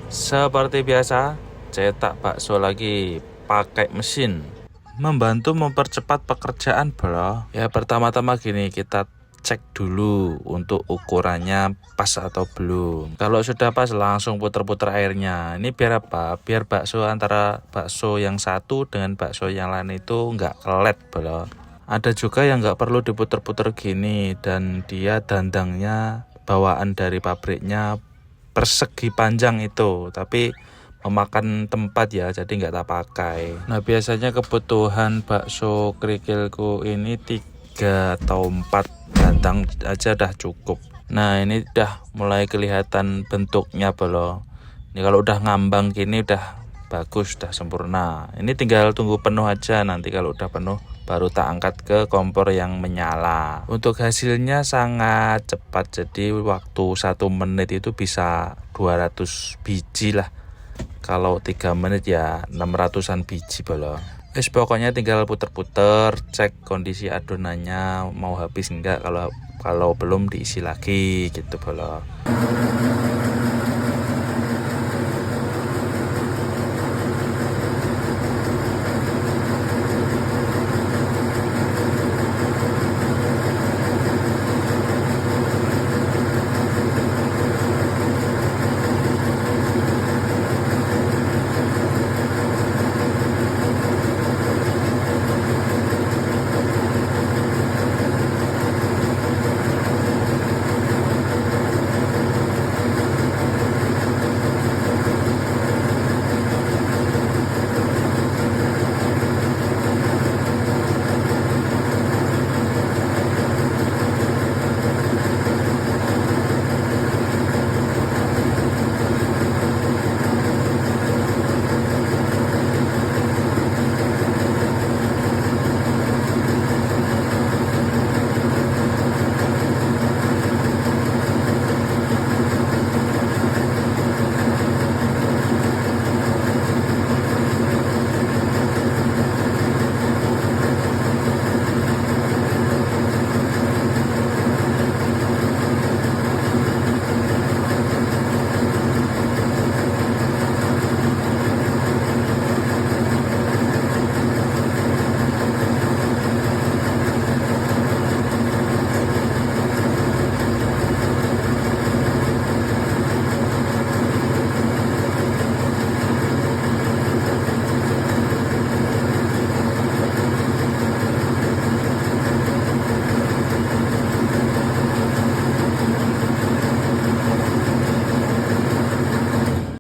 Seperti biasa, cetak bakso lagi pakai mesin. Membantu mempercepat pekerjaan, bro. Ya, pertama-tama gini, kita cek dulu untuk ukurannya pas atau belum. Kalau sudah pas, langsung puter-puter airnya. Ini biar apa? Biar bakso antara bakso yang satu dengan bakso yang lain itu nggak kelet, bro. Ada juga yang nggak perlu diputer-puter gini, dan dia dandangnya bawaan dari pabriknya persegi panjang itu, tapi memakan tempat ya, jadi nggak tak pakai. Nah, biasanya kebutuhan bakso kerikilku ini 3 atau 4 batang aja udah cukup. Nah, ini udah mulai kelihatan bentuknya belo. Ini kalau udah ngambang gini udah bagus, udah sempurna. Ini tinggal tunggu penuh aja, nanti kalau udah penuh baru tak angkat ke kompor yang menyala. Untuk hasilnya sangat cepat, jadi waktu 1 menit itu bisa 200 biji lah. Kalau 3 menit ya 600-an biji bolo. Pokoknya tinggal puter-puter, cek kondisi adonannya mau habis enggak, kalau belum diisi lagi gitu bolo.